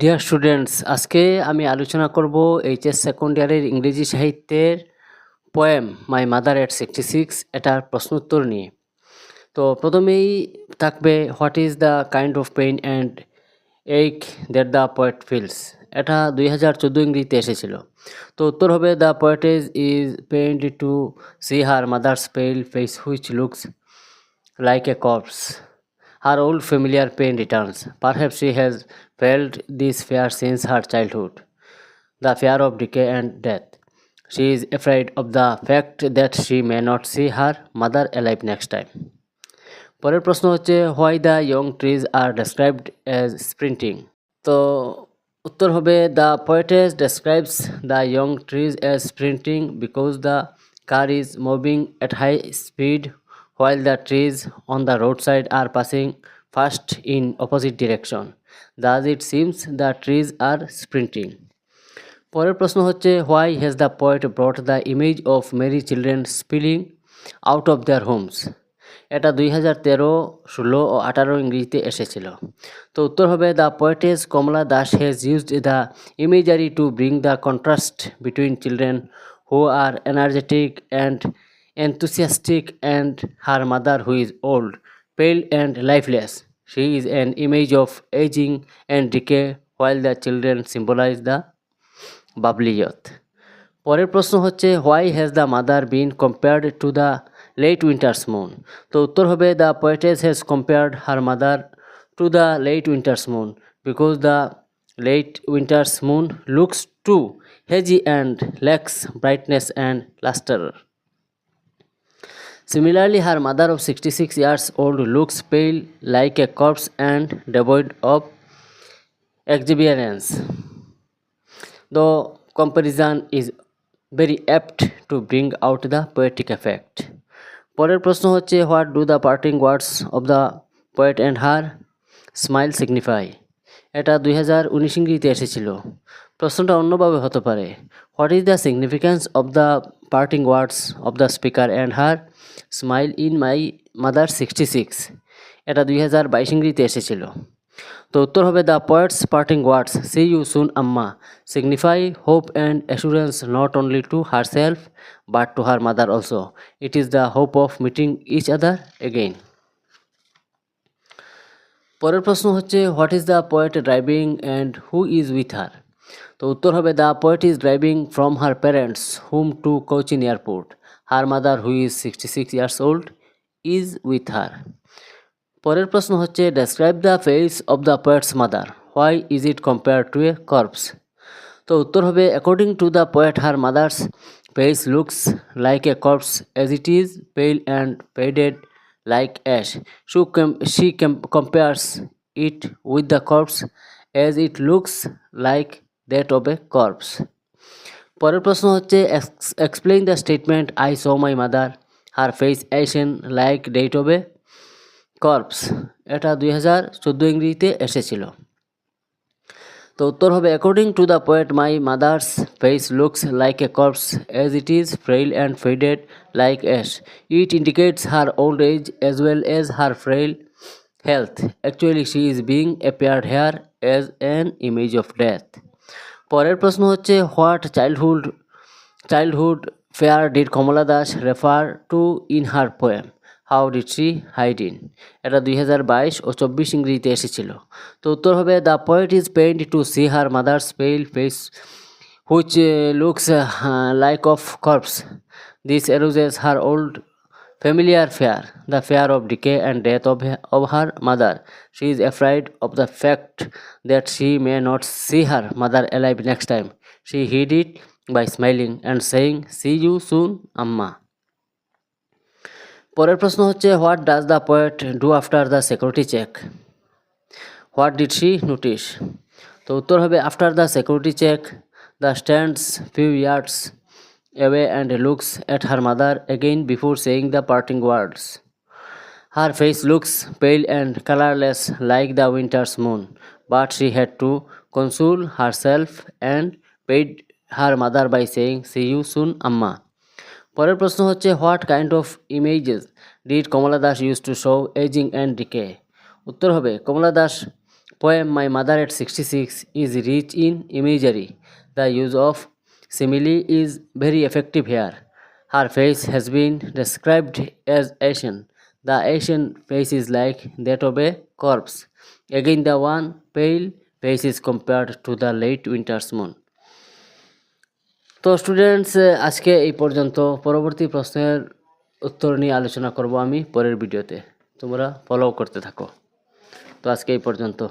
Dear students, আজকে আমি আলোচনা করব এইচএস সেকেন্ড ইয়ারের ইংরেজি সাহিত্যের পোয়েম মাই মাদার এট 66 এটার প্রশ্নোত্তর নিয়ে। তো প্রথমেই থাকবে what is the kind of pain and ache that the poet feels. এটা 2014 ইংরেজিতে এসেছিল। তো উত্তর হবে the poetess is pained to see her mother's pale face which looks like a corpse. Her old familiar pain returns. Perhaps she has felt this fear since her childhood, the fear of decay and death. She is afraid of the fact that she may not see her mother alive next time. পরের প্রশ্ন হচ্ছে why the young trees are described as sprinting. তো উত্তর হবে the poetess describes the young trees as sprinting because the car is moving at high speed while the trees on the roadside are passing fast in opposite direction. Thus it seems the trees are sprinting. পরের প্রশ্ন হচ্ছে why has the poet brought the image of merry children spilling out of their homes. এটা 2013, 16 ও 18 ইংরেজিতে এসেছিল। তো উত্তর হবে the poetess Kamala Das has used the imagery to bring the contrast between children who are energetic and enthusiastic and her mother who is old, pale and lifeless. She is an image of aging and decay while the children symbolize the bubbly youth. পরের প্রশ্ন হচ্ছে why has the mother been compared to the late winter's moon. তো উত্তর হবে the poetess has compared her mother to the late winter's moon because the late winter's moon looks too hazy and lacks brightness and luster. Similarly, her mother of 66 years old looks pale like a corpse and devoid of exuberance. The comparison is very apt to bring out the poetic effect. পরের প্রশ্ন হচ্ছে what do the parting words of the poet and her smile signify. এটা 2019 ইংরেজিতে এসেছিল। প্রশ্নটা অন্যভাবে হতে পারে what is the significance of the parting words of the speaker and her smile in my mother 66। এটা 2022 ইংরেজিতে এসেছিল। তো উত্তর হবে the poet's parting words see you soon amma signify hope and assurance not only to herself but to her mother also. It is the hope of meeting each other again. পরের প্রশ্ন হচ্ছে what is the poet driving and who is with her. তো উত্তর হবে the poet is driving from her parents whom to Cochin airport. Her mother who is 66 years old is with her. পরের প্রশ্ন হচ্ছে describe the face of the poet's mother why is it compare to a corpse. তো উত্তর হবে according to the poet her mother's face looks like a corpse as it is pale and faded like ash. She compares it with the corpse as it looks like that of a corpse. পরের প্রশ্ন হচ্ছে explain the statement I saw my mother her face ashen like that of a corpse. এটা 2014 ইংরেজিতে এসেছিল। তো উত্তর হবে according to the poet my mother's face looks like a corpse as it is frail and faded like ash. It indicates her old age as well as her frail health. Actually she is being appeared here as an image of death. পরের প্রশ্ন হচ্ছে what childhood fear did Kamala Das refer to in her poem how did she hide in. এটা 2022 ও 24 ইংরেজিতে এসেছিল। তো উত্তর হবে the poet is pained to see her mother's pale face which looks like of corpse. This arouses her old familiar fear, the fear of decay and death of her mother. She is afraid of the fact that she may not see her mother alive next time. She hid it by smiling and saying, "See you soon, Amma." পরের প্রশ্ন হচ্ছে what does the poet do after the security check. What did she notice. তো উত্তর হবে after the security check the stands few yards away and looks at her mother again before saying the parting words. Her face looks pale and colorless like the winter's moon, but she had to console herself and paid her mother by saying, "See you soon, Amma." পরের প্রশ্ন হচ্ছে what kind of images did Kamala Das use to show ageing and decay. উত্তর হবে Kamala Das poem My Mother at 66 is rich in imagery. The use of simile is very effective here. Her face has been described as Asian. The Asian face is like that of a corpse. Again, the one pale face is compared to the late winter's moon. তো students আজকে এই পর্যন্ত। পরবর্তী প্রশ্নের উত্তর নিয়ে আলোচনা করব আমি পরের ভিডিওতে। তোমরা ফলো করতে থাকো। তো আজকে এই পর্যন্ত।